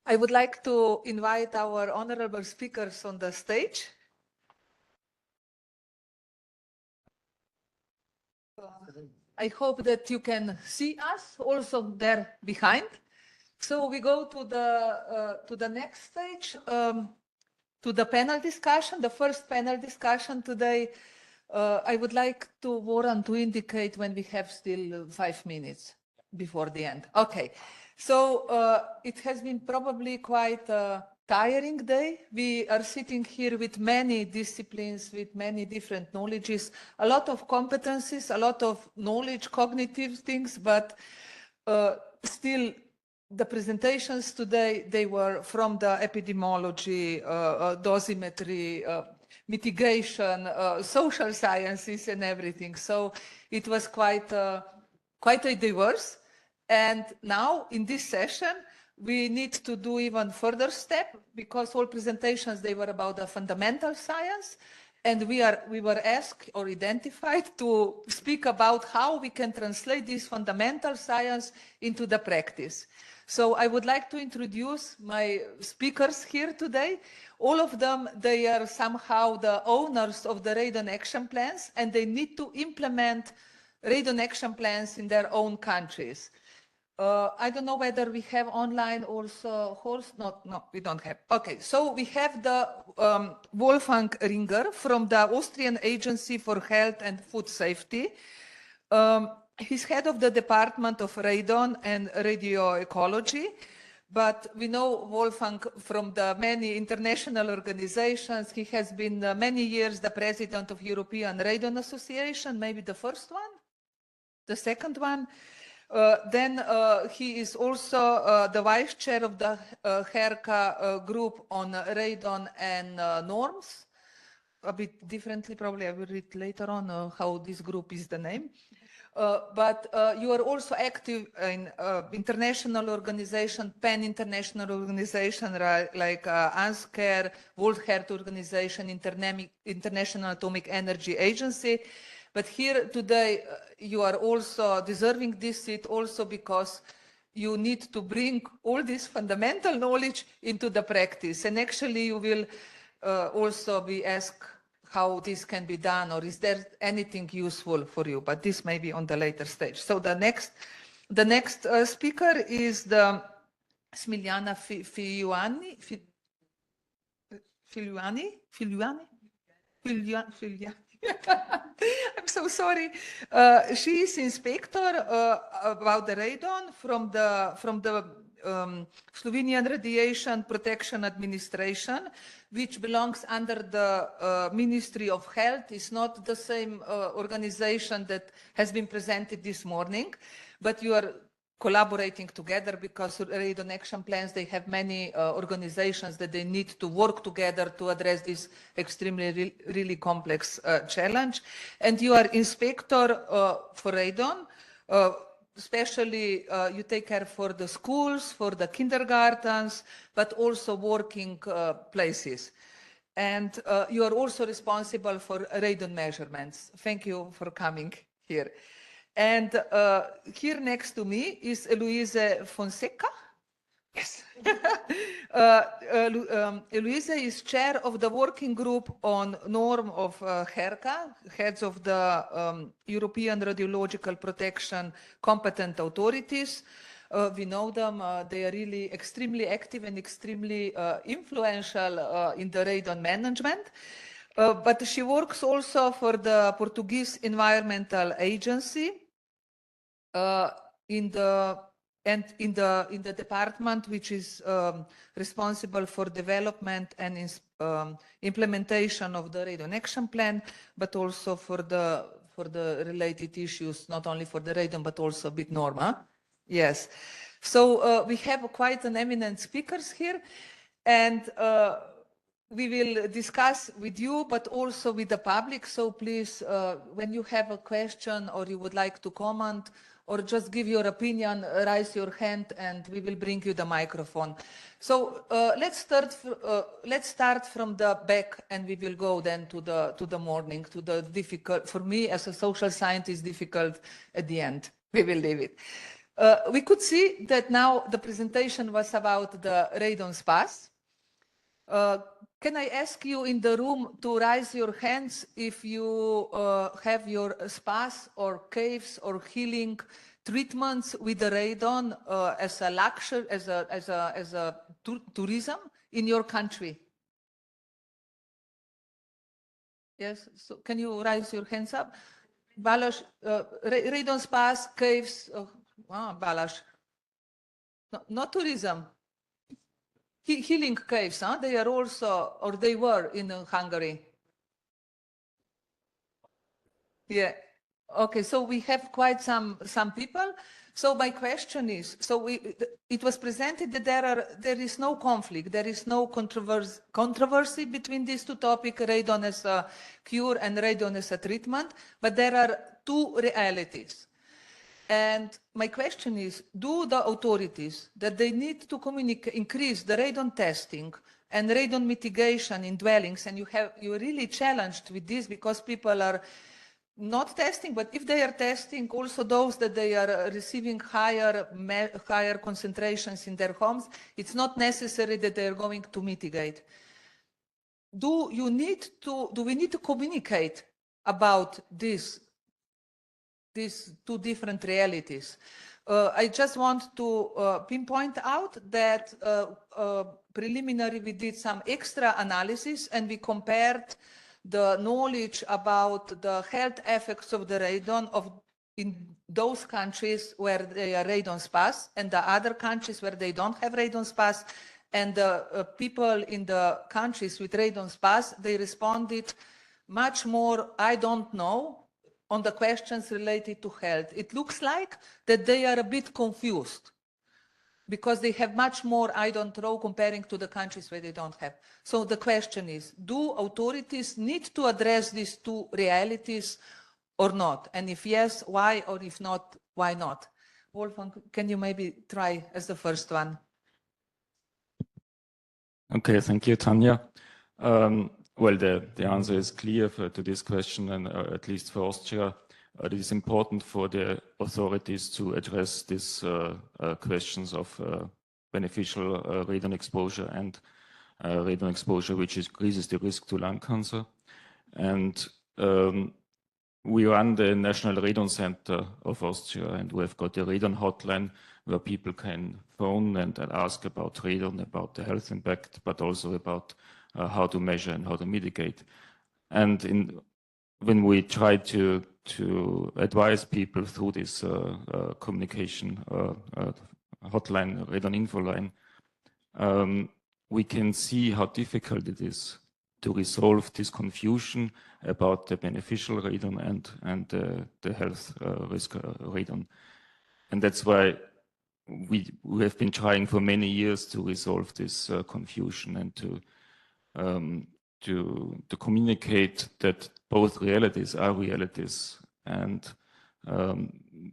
I would like to invite our honorable speakers on the stage. I hope that you can see us also there behind. So we go to the next stage, to the panel discussion, the first panel discussion today. I would like to Warren to indicate when we have still 5 minutes before the end. Okay, so it has been probably quite a tiring day. We are sitting here with many disciplines, with many different knowledges, a lot of competencies, a lot of knowledge, cognitive things, but still the presentations today, they were from the epidemiology, dosimetry, mitigation, social sciences and everything. So it was quite a diverse. And now in this session, we need to do even further step because all presentations, they were about the fundamental science. And we were asked or identified to speak about how we can translate this fundamental science into the practice. So I would like to introduce my speakers here today. All of them, they are somehow the owners of the radon action plans, and they need to implement radon action plans in their own countries. I don't know whether we have online also, Horst? No, we don't have. Okay, so we have the Wolfgang Ringer from the Austrian Agency for Health and Food Safety. He's head of the Department of Radon and Radioecology, but we know Wolfgang from the many international organizations. He has been many years the president of European Radon Association, maybe the first one, the second one. Then he is also the vice chair of the HERCA group on radon and norms. A bit differently, probably I will read later on how this group is the name. But you are also active in international organization, pan-international organization like ANSCARE, World Health Organization, International Atomic Energy Agency. But here today, you are also deserving this seat also because you need to bring all this fundamental knowledge into the practice. And actually, you will also be asked how this can be done, or is there anything useful for you? But this may be on the later stage. So the next speaker is the Smiliana Filiani. I'm so sorry. She is inspector about the radon from the Slovenian Radiation Protection Administration, which belongs under the Ministry of Health. It's not the same organization that has been presented this morning, but you are collaborating together because radon action plans, they have many organizations that they need to work together to address this extremely really complex challenge. And you are inspector for radon, especially you take care for the schools, for the kindergartens, but also working places. And you are also responsible for radon measurements. Thank you for coming here. And here next to me is Eloise Fonseca. Yes. Eloise is chair of the working group on norm of HERCA, heads of the European Radiological Protection competent authorities. We know them. They are really extremely active and extremely influential in the radon management. But she works also for the Portuguese Environmental Agency, in the department which is responsible for development and implementation of the radon action plan, but also for the related issues, not only for the radon but also bit norma. Yes. So we have quite an eminent speakers here, and we will discuss with you, but also with the public. So please, when you have a question or you would like to comment, or just give your opinion, raise your hand and we will bring you the microphone. So let's start from the back and we will go then to the morning, to the difficult, for me as a social scientist, difficult at the end. We will leave it. We could see that now the presentation was about the radon spas. Can I ask you in the room to raise your hands if you have your spas or caves or healing treatments with the radon as a luxury, as a tourism in your country? Yes, so can you raise your hands up? Balázs, radon spas, caves, Balázs. No, not tourism. Healing caves, huh? They are also, or they were in Hungary. Yeah. Okay, so we have quite some people. So my question is, so it was presented that there is no conflict, there is no controversy between these two topics, radon as a cure and radon as a treatment, but there are two realities. And my question is, do the authorities that they need to increase the radon testing and radon mitigation in dwellings, and you're really challenged with this because people are not testing, but if they are testing, also those that they are receiving higher concentrations in their homes, it's not necessary that they are going to mitigate. Do we need to communicate about these two different realities? I just want to pinpoint out that preliminary we did some extra analysis and we compared the knowledge about the health effects of the radon in those countries where they are radon spas and the other countries where they don't have radon spas. And the people in the countries with radon spas, they responded much more, I don't know, on the questions related to health. It looks like that they are a bit confused because they have much more, I don't know, comparing to the countries where they don't have. So the question is, do authorities need to address these two realities or not? And if yes, why? Or if not, why not? Wolfgang, can you maybe try as the first one? Okay, thank you, Tanya. Well, the answer is clear to this question, and at least for Austria, it is important for the authorities to address these questions of beneficial radon exposure and radon exposure which increases the risk to lung cancer. And we run the National Radon Center of Austria, and we've got a radon hotline where people can phone and ask about radon, about the health impact, but also about how to measure and how to mitigate. And when we try to advise people through this communication hotline, radon info line, we can see how difficult it is to resolve this confusion about the beneficial radon and the health risk radon. And that's why we have been trying for many years to resolve this confusion and to communicate that both realities are realities and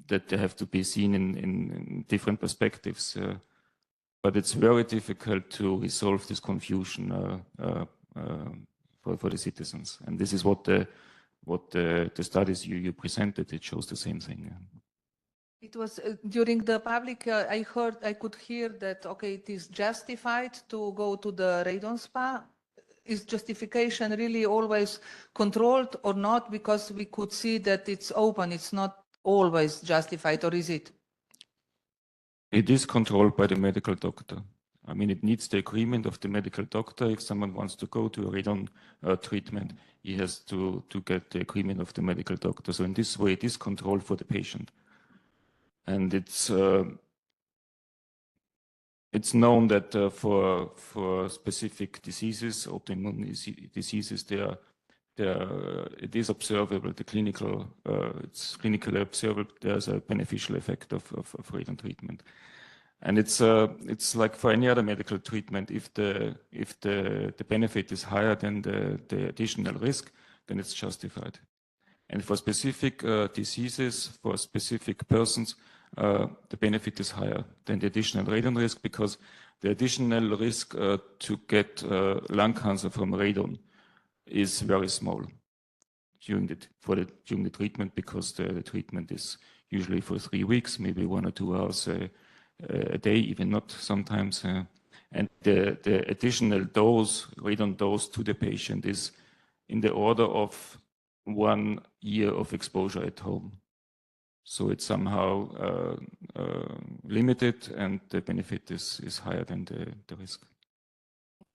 that they have to be seen in different perspectives. But it's very difficult to resolve this confusion for the citizens. And this is what the studies you presented, it shows the same thing. It was during the public, I could hear that, okay, it is justified to go to the radon spa. Is justification really always controlled or not? Because we could see that it's open, it's not always justified, or is it? It is controlled by the medical doctor. I mean, it needs the agreement of the medical doctor. If someone wants to go to a radon treatment, he has to get the agreement of the medical doctor. So in this way, it is controlled for the patient. And it's known that for specific diseases, autoimmune diseases, it is observable. It's clinically observable. There's a beneficial effect of radon treatment, and it's like for any other medical treatment. If the benefit is higher than the additional risk, then it's justified. And for specific diseases, for specific persons, the benefit is higher than the additional radon risk, because the additional risk to get lung cancer from radon is very small during the treatment, because the treatment is usually for 3 weeks, maybe 1 or 2 hours a day, even not sometimes. And the additional dose, radon dose to the patient is in the order of 1 year of exposure at home. So it's somehow limited, and the benefit is higher than the risk.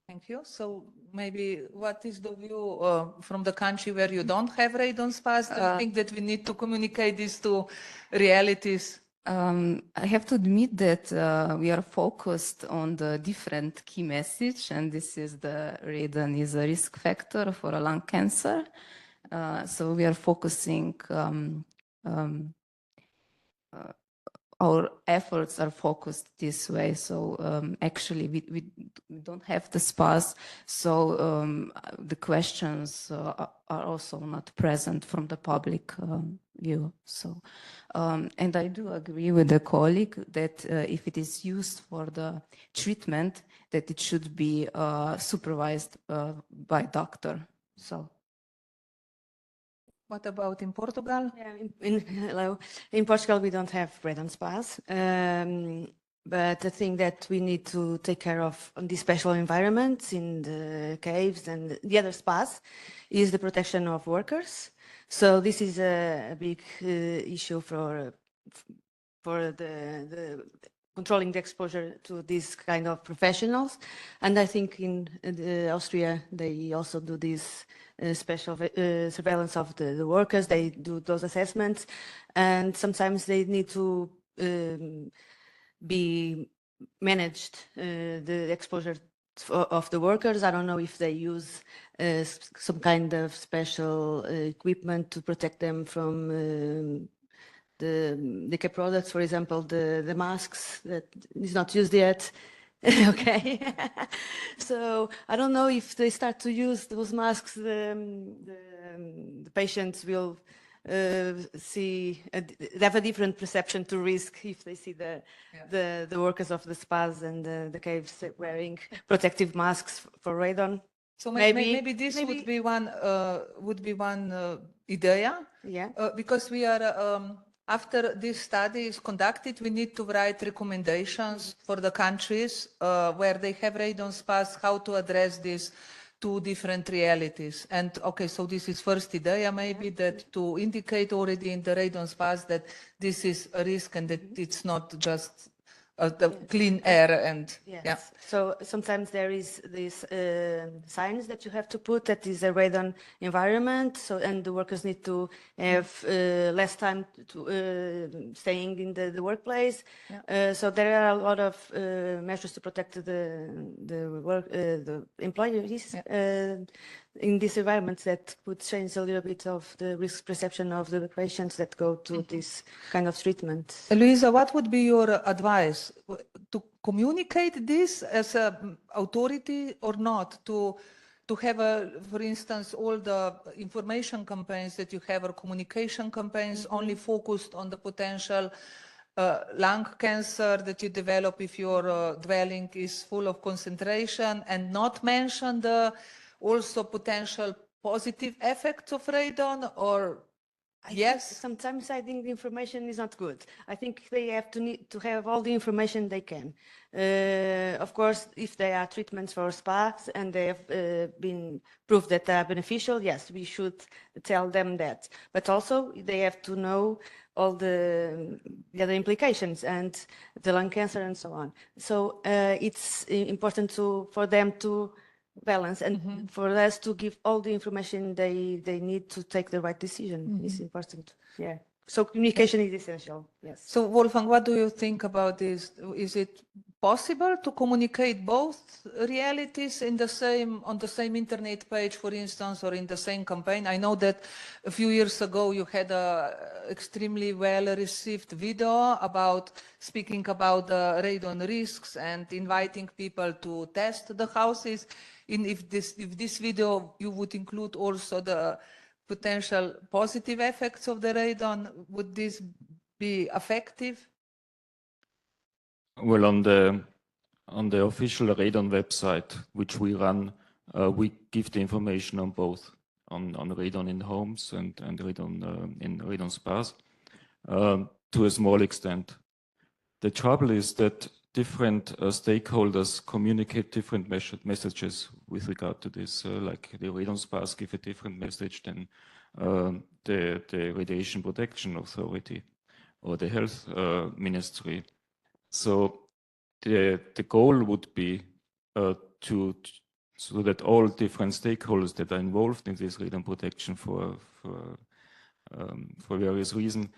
Thank you. So maybe what is the view from the country where you don't have radon spas? Do you think that we need to communicate this to realities? I have to admit that we are focused on the different key message, and this is the radon is a risk factor for a lung cancer. So we are focusing our efforts are focused this way. So actually, we don't have the spas. So the questions are also not present from the public view. So, and I do agree with the colleague that if it is used for the treatment, that it should be supervised by doctor. So. What about in Portugal? Yeah, hello. In Portugal, we don't have radon spas. But the thing that we need to take care of on these special environments in the caves and the other spas is the protection of workers. So this is a big issue for the controlling the exposure to these kind of professionals. And I think in Austria, they also do this special surveillance of the workers. They do those assessments, and sometimes they need to be managed, the exposure of the workers. I don't know if they use some kind of special equipment to protect them from the care products, for example, the masks that is not used yet. Okay. So I don't know if they start to use those masks, the patients will they have a different perception to risk if they see the workers of the spas and the caves wearing protective masks for radon. So maybe this would be one idea. Yeah. Because we are after this study is conducted, we need to write recommendations for the countries where they have radon spas, how to address these two different realities. And okay, so this is first idea, maybe that to indicate already in the radon spas that this is a risk and that it's not just the clean air and yes. Yeah. So sometimes there is this signs that you have to put that is a radon environment. So and the workers need to have less time to staying in the workplace. Yeah. So there are a lot of measures to protect the employees in these environments that could change a little bit of the risk perception of the patients that go to this kind of treatment. Luisa, what would be your advice to communicate this as an authority or not? To have, for instance, all the information campaigns that you have or communication campaigns only focused on the potential lung cancer that you develop if your dwelling is full of concentration and not mention the also potential positive effects of radon, or yes? Sometimes I think the information is not good. I think they have to need to have all the information they can. Of course, if there are treatments for spas and they have been proved that they are beneficial, yes, we should tell them that. But also they have to know all the other implications and the lung cancer and so on. So it's important for them to balance and for us to give all the information they need to take the right decision. It's important. Yeah. So communication is essential. Yes. So Wolfgang, what do you think about this? Is it possible to communicate both realities in on the same internet page, for instance, or in the same campaign? I know that a few years ago you had a extremely well received video about speaking about the radon risks and inviting people to test the houses. If this video you would include also the potential positive effects of the radon, would this be effective? Well, on the official radon website, which we run, we give the information on both, on radon in homes and radon in radon spas. to a small extent. The trouble is that different stakeholders communicate different messages with regard to this. Like the radon spas give a different message than the Radiation Protection Authority or the Health Ministry. So the goal would be so that all different stakeholders that are involved in this radon protection for various reasons,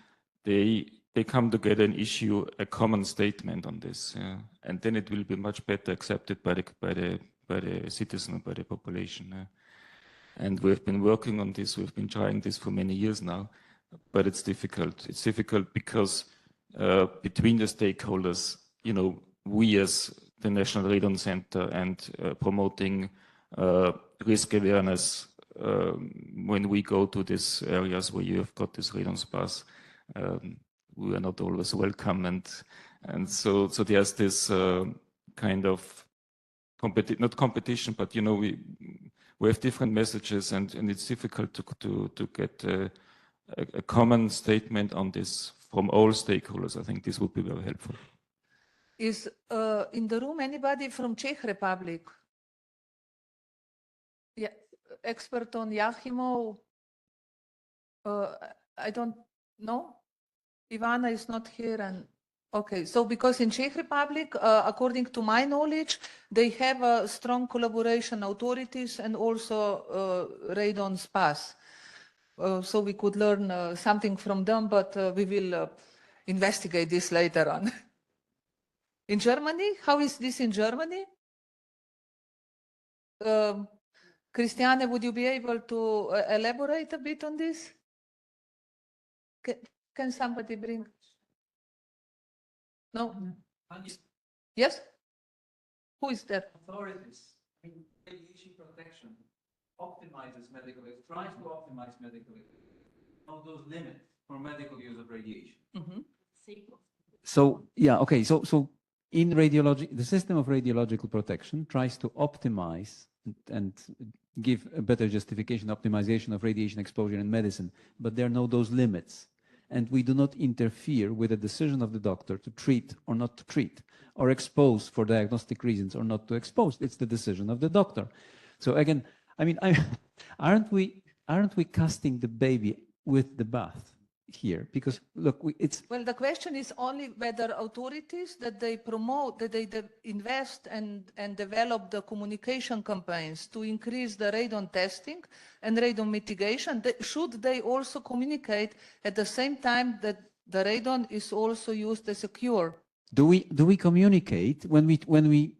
they come together and issue a common statement on this, and then it will be much better accepted by the citizen, by the population. And we've been working on this. We've been trying this for many years now, but it's difficult. It's difficult because between the stakeholders, we as the National Radon Center and promoting risk awareness when we go to these areas where you have got this radon spas, we are not always welcome, and so there's this kind of not competition, but we have different messages, and it's difficult to get a common statement on this from all stakeholders. I think this would be very helpful. Is in the room anybody from Czech Republic? Yeah, expert on Yachimo. I don't know. Ivana is not here, and okay. So because in Czech Republic, according to my knowledge, they have a strong collaboration authorities and also radon spas. So we could learn something from them, but we will investigate this later on. In Germany, how is this in Germany? Christiane, would you be able to elaborate a bit on this? Can somebody bring? No? Yes? Who is that? Authorities. Radiation protection optimizes medical, tries to optimize medical, all those limits for medical use of radiation. So, yeah, okay. So in radiology, the system of radiological protection tries to optimize and give a better justification, optimization of radiation exposure in medicine, but there are no those limits. And we do not interfere with the decision of the doctor to treat or not to treat, or expose for diagnostic reasons or not to expose. It's the decision of the doctor. So again, I mean, aren't we casting the baby with the bath here? Because look, it's well, the question is only whether authorities that they promote, that they invest and develop the communication campaigns to increase the radon testing and radon mitigation, should they also communicate at the same time that the radon is also used as a cure? Do we communicate when we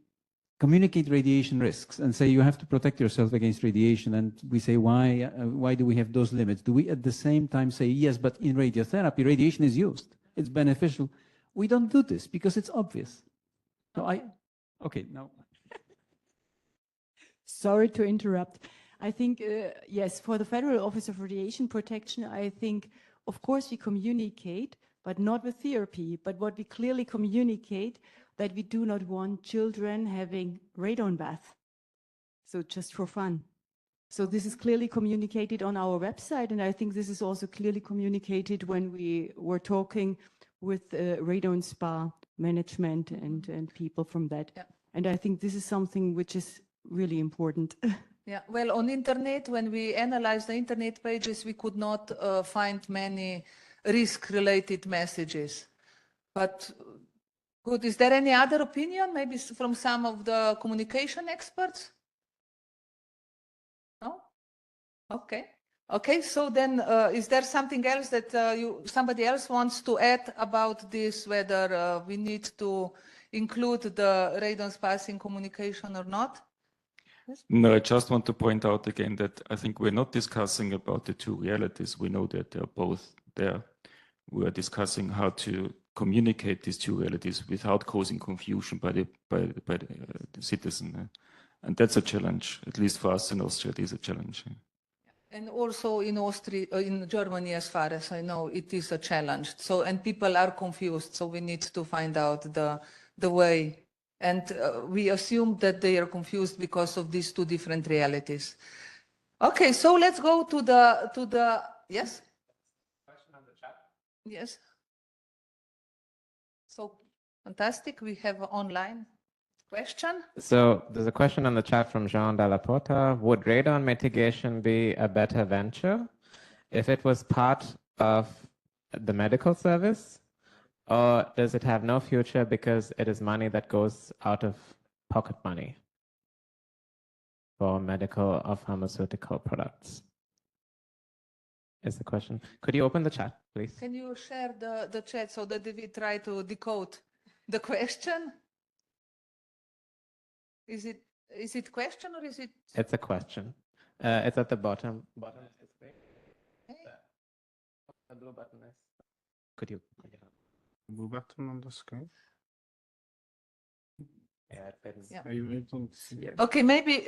communicate radiation risks and say you have to protect yourself against radiation, and we say why do we have those limits? Do we at the same time say yes, but in radiotherapy radiation is used, it's beneficial? We don't do this because it's obvious. So okay now. Sorry to interrupt. I think yes, for the Federal Office of Radiation Protection, I think of course we communicate, but not with therapy. But what we clearly communicate, that we do not want children having radon bath. So just for fun. So this is clearly communicated on our website. And I think this is also clearly communicated when we were talking with radon spa management and people from that. Yeah. And I think this is something which is really important. Yeah, well, on internet, when we analyzed the internet pages, we could not find many risk-related messages. But good. Is there any other opinion, maybe from some of the communication experts? No? Okay. Okay, so then is there something else that somebody else wants to add about this, whether we need to include the radon spas in communication or not? Yes? No, I just want to point out again that I think we're not discussing about the two realities. We know that they're both there. We are discussing how to communicate these two realities without causing confusion by the citizen, and that's a challenge. At least for us in Austria, it is a challenge. And also in Austria, in Germany, as far as I know, it is a challenge. So, and people are confused. So we need to find out the way. And we assume that they are confused because of these two different realities. Okay, so let's go to the yes. Question on the chat. Yes. Fantastic. We have an online question. So there's a question on the chat from Jean Dalla Porta. Would radon mitigation be a better venture if it was part of the medical service? Or does it have no future because it is money that goes out of pocket money for medical or pharmaceutical products? Is the question. Could you open the chat, please? Can you share the chat so that we try to decode the question? Is it question or is it? It's a question. It's at the bottom of the screen. The blue button is. Could you? Blue button on the screen. Yeah, it fits. Yeah. I don't see it. Okay, maybe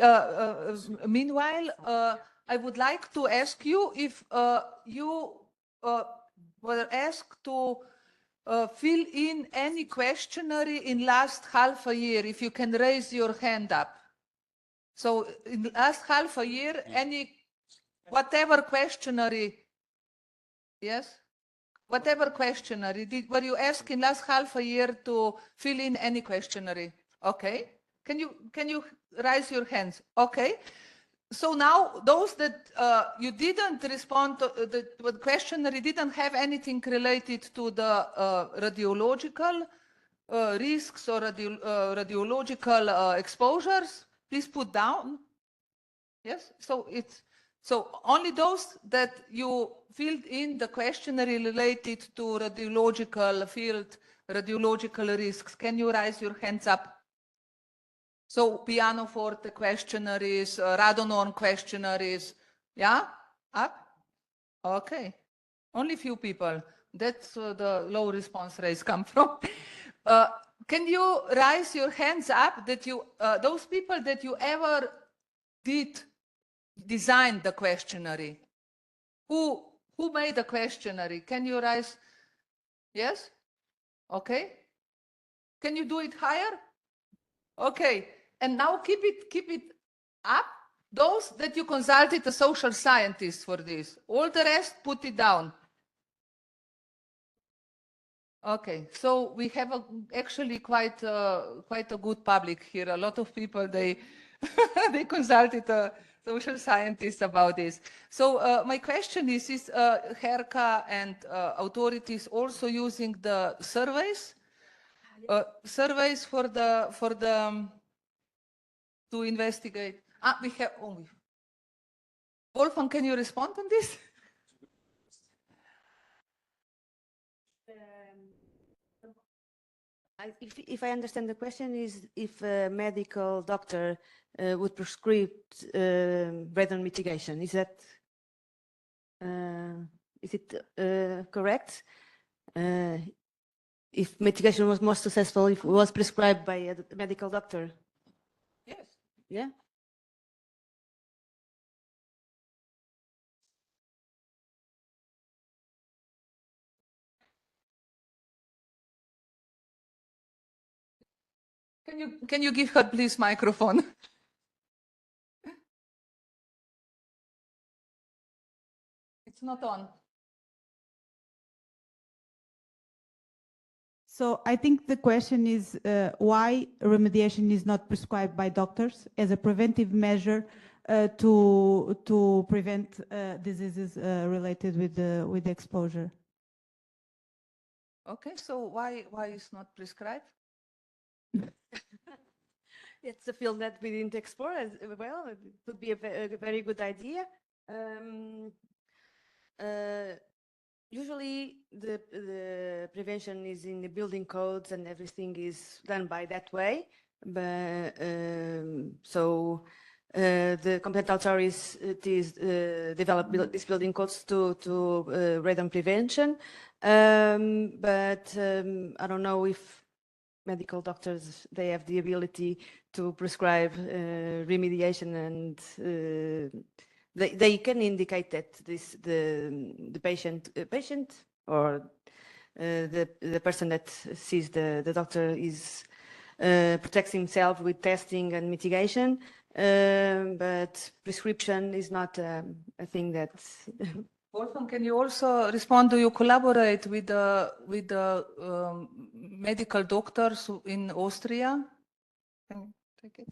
meanwhile, I would like to ask you if you were asked to fill in any questionnaire in last half a year, if you can raise your hand up. So in last half a year, whatever questionnaire, yes? Whatever questionnaire, were you asked in last half a year to fill in any questionnaire? Okay. Can you raise your hands? Okay. So now those that you didn't respond to the questionnaire didn't have anything related to the radiological risks or radiological exposures, please put down. Yes. So only those that you filled in the questionnaire related to radiological field, radiological risks. Can you raise your hands up? So pianoforte questionnaires, radon questionnaires, yeah? Up? Okay. Only few people. That's the low response rates come from. Can you raise your hands up that you, those people that you ever design the questionnaire? Who made the questionnaire? Can you raise? Yes? Okay. Can you do it higher? Okay. And now keep it up. Those that you consulted a social scientist for this. All the rest, put it down. Okay. So we have actually quite a good public here. A lot of people, they consulted a social scientist about this. So my question is HERCA and authorities also using the surveys? Surveys for the to investigate. We have only. Wolfgang, can you respond on this? If I understand the question is if a medical doctor would prescribe radon mitigation, is it correct? If mitigation was more successful if it was prescribed by a medical doctor? Yes. Yeah. Can you give her please microphone? It's not on. So I think the question is why remediation is not prescribed by doctors as a preventive measure to prevent diseases related with the exposure. Okay, so why is not prescribed? It's a field that we didn't explore as well. It would be a very good idea. Usually the prevention is in the building codes and everything is done by that way. But the competent authorities develop these building codes to radon prevention. But I don't know if medical doctors, they have the ability to prescribe remediation, and they can indicate that the patient or the person that sees the doctor is protects himself with testing and mitigation, but prescription is not a thing that Wolfgang, can you also respond? Do you collaborate with the medical doctors in Austria? Can you take it?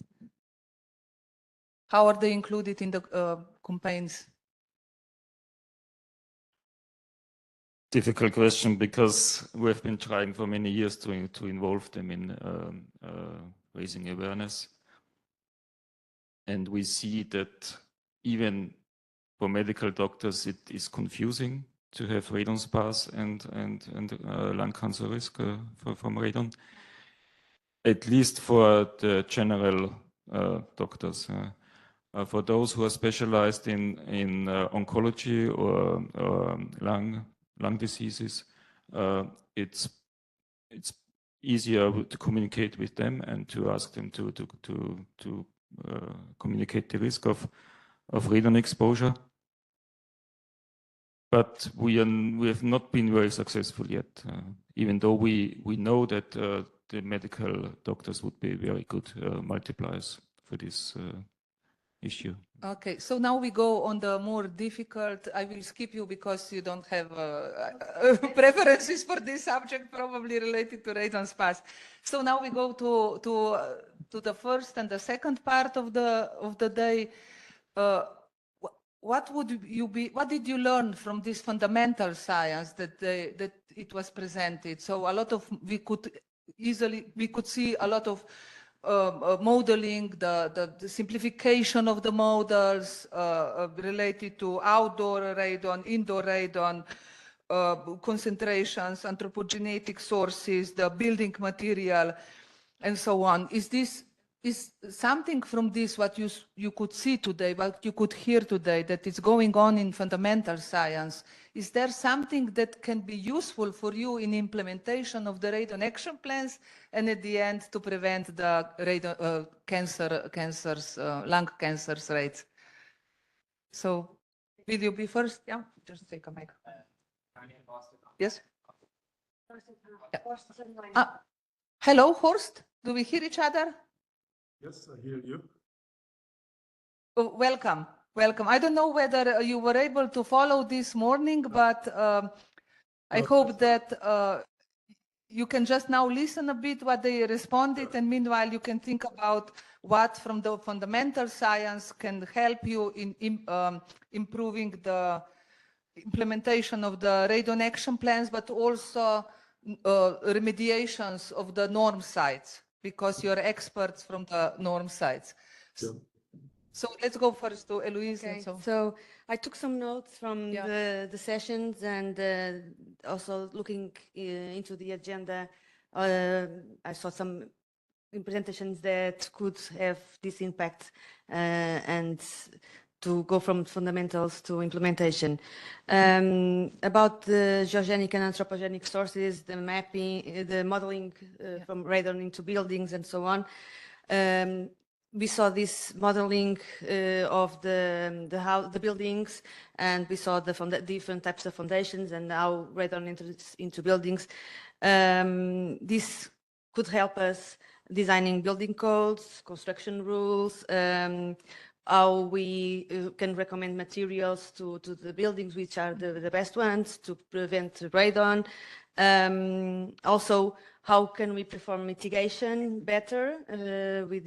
How are they included in the campaigns? Difficult question, because we have been trying for many years to involve them in raising awareness. And we see that even for medical doctors, it is confusing to have radon spas and lung cancer risk from radon, at least for the general doctors. For those who are specialized in oncology or lung diseases, it's easier to communicate with them and to ask them to communicate the risk of radon exposure. But we have not been very successful yet, even though we know that the medical doctors would be very good multipliers for this issue. Okay, so now we go on the more difficult. I will skip you because you don't have preferences for this subject, probably related to radon spas. So now we go to the first and the second part of the day. What did you learn from this fundamental science that it was presented? So a lot of we could see a lot of modeling, the simplification of the models related to outdoor radon, indoor radon, concentrations, anthropogenetic sources, the building material, and so on. Is something from this what you could see today, what you could hear today, that is going on in fundamental science? Is there something that can be useful for you in implementation of the radon action plans, and at the end to prevent the radon cancers, lung cancers rates? So, will you be first? Yeah, just take a mic. Yes. Yeah. Hello, Horst. Do we hear each other? Yes, I hear you. Oh, welcome, welcome. I don't know whether you were able to follow this morning, but I hope that you can just now listen a bit what they responded, and meanwhile you can think about what from the fundamental science can help you in improving the implementation of the radon action plans, but also remediations of the norm sites, because you're experts from the norm sites. Yeah. So let's go first to Eloise. Okay, And so I took some notes from Yeah. the sessions, and also looking into the agenda, I saw some presentations that could have this impact and to go from fundamentals to implementation. About the geogenic and anthropogenic sources, the mapping, the modeling from radon into buildings and so on. We saw this modeling of the buildings, and we saw the different types of foundations and how radon enters into buildings. This could help us designing building codes, construction rules, how we can recommend materials to the buildings, which are the best ones to prevent radon. Also, how can we perform mitigation better with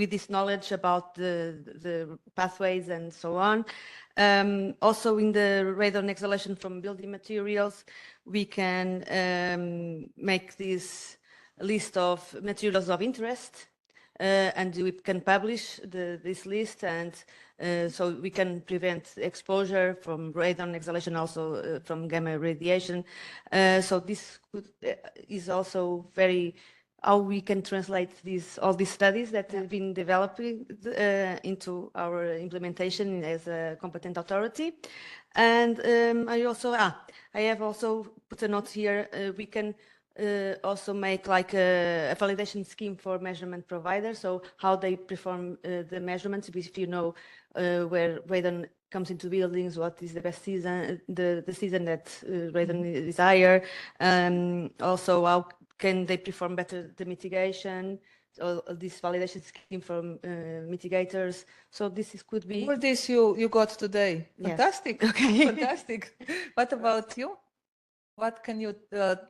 this knowledge about the pathways and so on. Also, in the radon exhalation from building materials, we can make this list of materials of interest, and we can publish this list, and so we can prevent exposure from radon exhalation, also from gamma radiation. So this is also very how we can translate all these studies that have been developing into our implementation as a competent authority. And I have also put a note here. We can also make like a validation scheme for measurement providers, so how they perform the measurements, if you know where radon comes into buildings, what is the best season, the season that radon is higher. Also, how can they perform better the mitigation, all this validation scheme from mitigators. So could be. All this you got today. Yes. Fantastic. Okay. Fantastic. What about you? What can you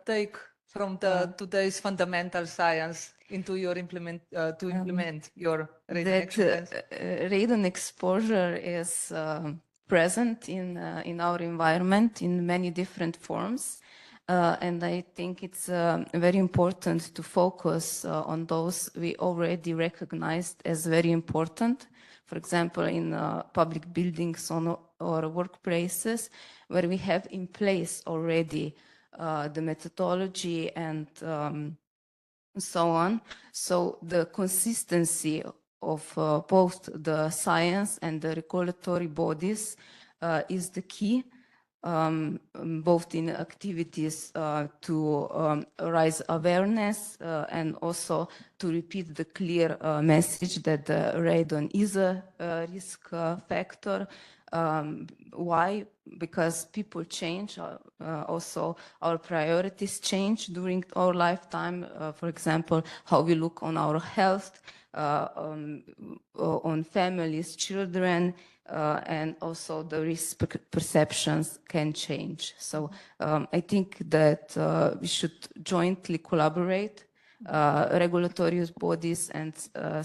take from today's fundamental science into your implement your radon That experience? radon exposure is present in our environment in many different forms. And I think it's very important to focus on those we already recognized as very important. For example, in public buildings or workplaces, where we have in place already the methodology and so on. So the consistency of both the science and the regulatory bodies is the key, both in activities to raise awareness and also to repeat the clear message that radon is a risk factor. Why? Because people change, also our priorities change during our lifetime. For example, how we look on our health, on families, children, and also the risk perceptions can change. So I think that we should jointly collaborate, regulatory bodies and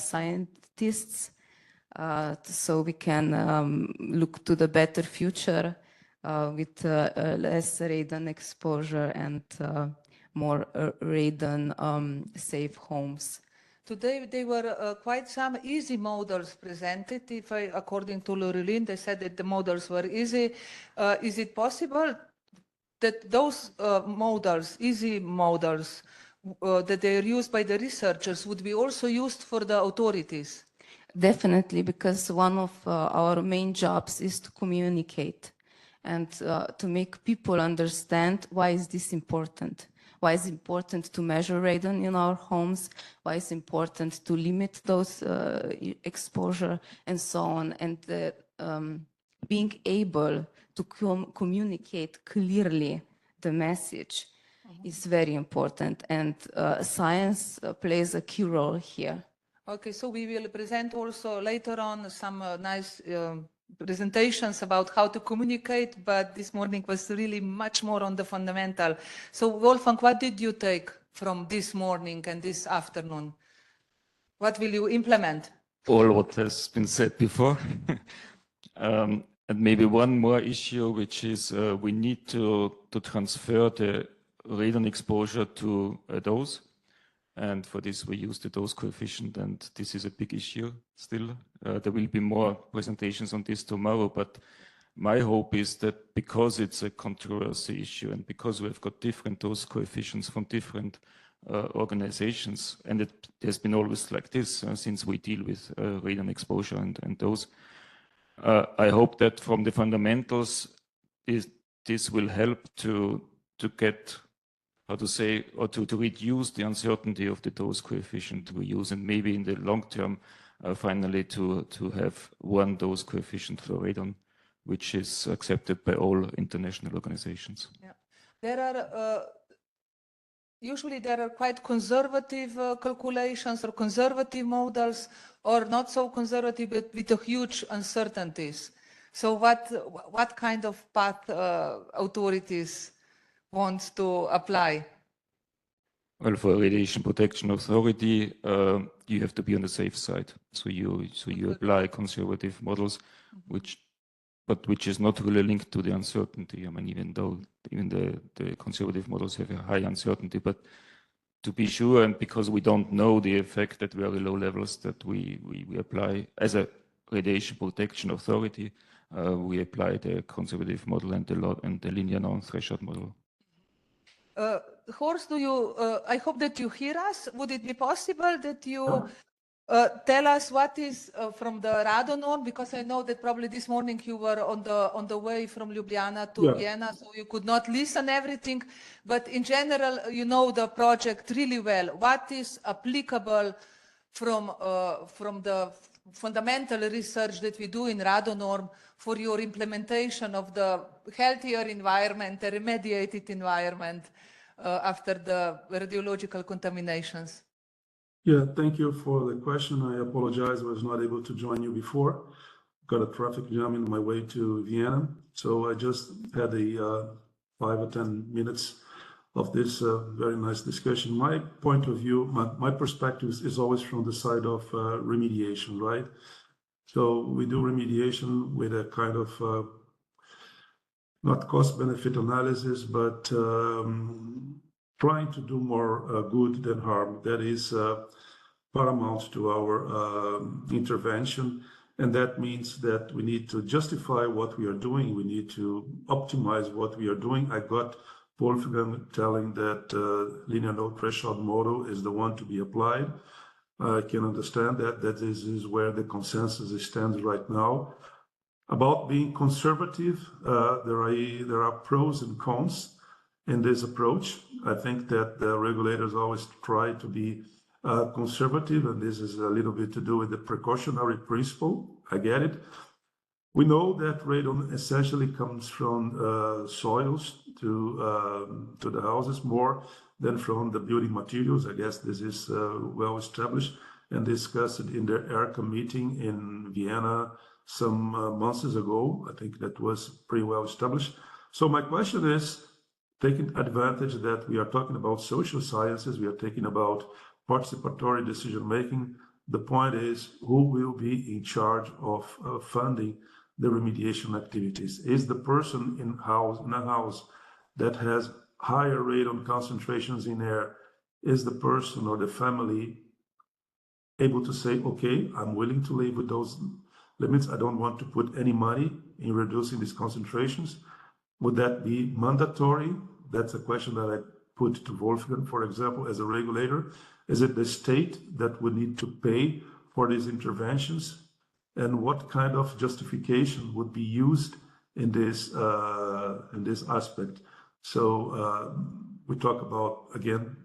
scientists, so we can look to the better future with less radon exposure and more radon safe homes. Today there were quite some easy models presented. According to Laureline, they said that the models were easy. Is it possible that those models, easy models, that they are used by the researchers would be also used for the authorities? Definitely, because one of our main jobs is to communicate and to make people understand why is this important. Why is it important to measure radon in our homes? Why is it important to limit those exposure and so on? And being able to communicate clearly the message is very important. And science plays a key role here. Okay, so we will present also later on some nice presentations about how to communicate, but this morning was really much more on the fundamental. So Wolfgang, what did you take from this morning and this afternoon? What will you implement? All what has been said before. And maybe one more issue, which is we need to transfer the radon exposure to a dose. And for this, we use the dose coefficient, and this is a big issue still. There will be more presentations on this tomorrow, but my hope is that because it's a controversy issue and because we've got different dose coefficients from different organizations, and it has been always like this since we deal with radon exposure and dose, I hope that from the fundamentals, this will help to get, how to say, or to reduce the uncertainty of the dose coefficient we use, and maybe in the long term, finally to have one dose coefficient for radon, which is accepted by all international organizations. Yeah. There are usually there are quite conservative calculations or conservative models, or not so conservative, but with a huge uncertainties. So what kind of path authorities want to apply? Well, for Radiation Protection Authority, you have to be on the safe side. So you apply conservative models, which is not really linked to the uncertainty. I mean, even the conservative models have a high uncertainty, but to be sure, and because we don't know the effect at very low levels, that we apply as a Radiation Protection Authority, we apply the conservative model and the linear non-threshold model. Horst, I hope that you hear us. Would it be possible that you tell us what is from the radon norm? Because I know that probably this morning you were on the way from Ljubljana to Vienna, so you could not listen everything. But in general, you know the project really well. What is applicable from the fundamental research that we do in radon norm for your implementation of the healthier environment, the remediated environment after the radiological contaminations? Yeah, thank you for the question. I apologize, I was not able to join you before. Got a traffic jam in my way to Vienna. So I just had a 5 or 10 minutes of this very nice discussion. My point of view, my perspective is always from the side of remediation, right? So we do remediation with a kind of not cost-benefit analysis, but trying to do more good than harm. That is paramount to our intervention. And that means that we need to justify what we are doing. We need to optimize what we are doing. I got Wolfgang telling that linear node threshold model is the one to be applied. I can understand that. That is where the consensus stands right now. About being conservative, there are pros and cons in this approach. I think that the regulators always try to be conservative, and this is a little bit to do with the precautionary principle. I get it. We know that radon essentially comes from soils to the houses more than from the building materials. I guess this is well established and discussed in the ERCA meeting in Vienna some months ago. I think that was pretty well established. So my question is, taking advantage that we are talking about social sciences, we are talking about participatory decision-making. The point is, who will be in charge of funding the remediation activities? Is the person in a house that has higher radon concentrations in air, is the person or the family able to say, okay, I'm willing to live with those limits. I don't want to put any money in reducing these concentrations. Would that be mandatory? That's a question that I put to Wolfgang, for example, as a regulator. Is it the state that would need to pay for these interventions? And what kind of justification would be used in this aspect? So we talk about, again,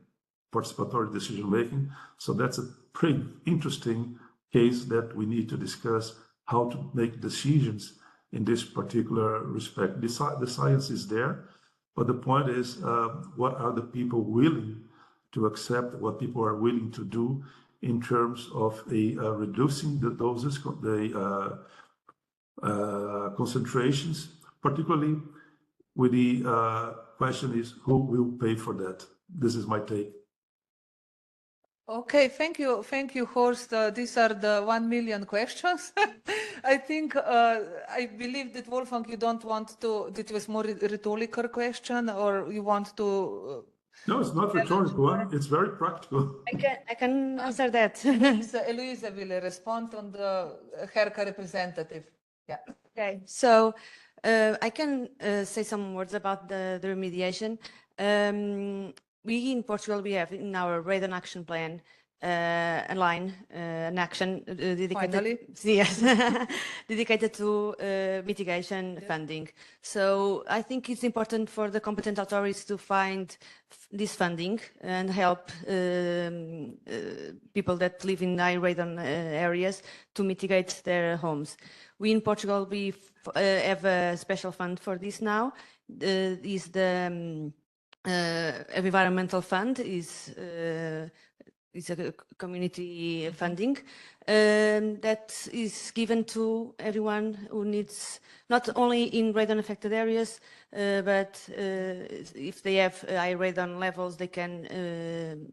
participatory decision-making. So that's a pretty interesting case that we need to discuss how to make decisions in this particular respect. The science is there, but the point is, what are the people willing to accept, what people are willing to do in terms of reducing the doses, the concentrations, particularly with the question is, who will pay for that? This is my take. Okay, thank you, Horst. These are the 1 million questions. I think, I believe that Wolfgang, you don't want to, that was more a rhetorical question, or you want to... No, it's not rhetorical, it's very practical. I can answer that. Eloisa will respond on the HERCA representative. Yeah. Okay, so I can say some words about the remediation. We in Portugal, we have in our radon action plan a line, an action dedicated, Finally. yes, dedicated to mitigation funding. So I think it's important for the competent authorities to find this funding and help people that live in high radon areas to mitigate their homes. We in Portugal, we have a special fund for this now. Is the environmental fund is a community funding that is given to everyone who needs, not only in radon affected areas, but if they have high radon levels, they can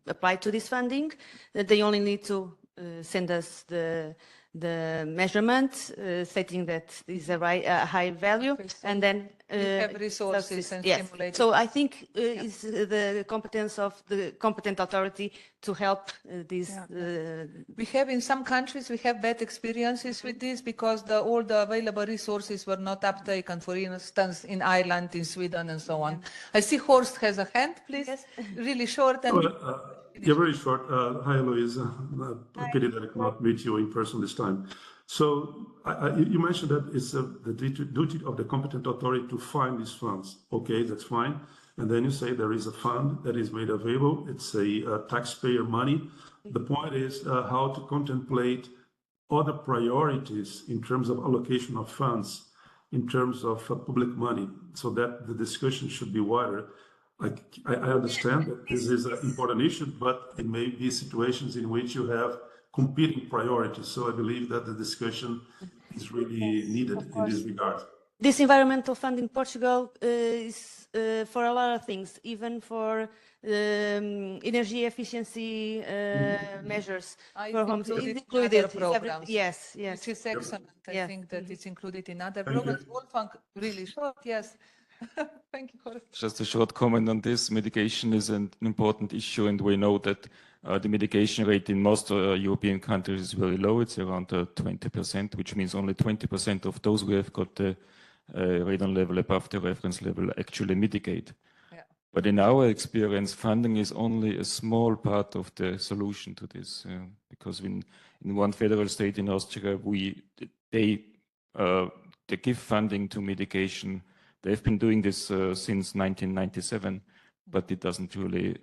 apply to this funding. They only need to send us the measurement stating that this is a high value, and then have resources and yes. stimulate. So I think it's the competence of the competent authority to help these. We have in some countries, we have bad experiences with this because all the available resources were not uptaken, for instance, in Ireland, in Sweden, and so on. I see Horst has a hand, please. Yes. Really short. And yeah, very short. Hi, Eloisa. Pity that I cannot meet you in person this time. So you mentioned that it's the duty of the competent authority to find these funds. Okay, that's fine. And then you say there is a fund that is made available. It's a taxpayer money. The point is how to contemplate other priorities in terms of allocation of funds, in terms of public money, so that the discussion should be wider. I understand that this is an important issue, but it may be situations in which you have competing priorities. So I believe that the discussion is really needed in this regard. This environmental fund in Portugal is for a lot of things, even for energy efficiency measures for homes. It's included. Other programs. Yes, yes. Which is excellent. I Yeah. think that it's included in other programs. Wolfgang, really short, yes. Thank you, Jorge. Just a short comment on this. Mitigation is an important issue, and we know that the mitigation rate in most European countries is very low. It's around 20%, which means only 20% of those who have got the radon level above the reference level actually mitigate. Yeah. But in our experience, funding is only a small part of the solution to this, because in one federal state in Austria, they give funding to mitigation. They've been doing this since 1997, but it doesn't really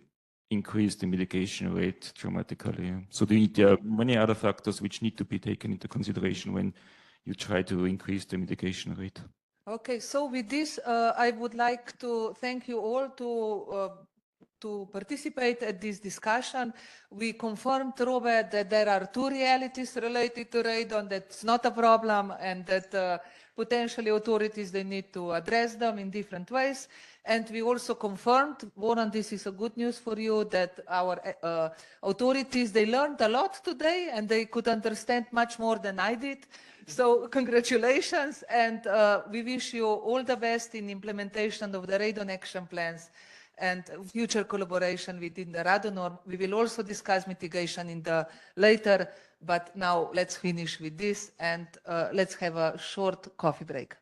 increase the mitigation rate dramatically. So there are many other factors which need to be taken into consideration when you try to increase the mitigation rate. Okay, so with this, I would like to thank you all to participate at this discussion. We confirmed, Robert, that there are two realities related to radon, that's not a problem, and that potentially authorities, they need to address them in different ways. And we also confirmed, Warren, this is a good news for you, that our authorities, they learned a lot today and they could understand much more than I did. So congratulations, and we wish you all the best in implementation of the radon action plans and future collaboration within the radon. We will also discuss mitigation in the later, but now let's finish with this and let's have a short coffee break.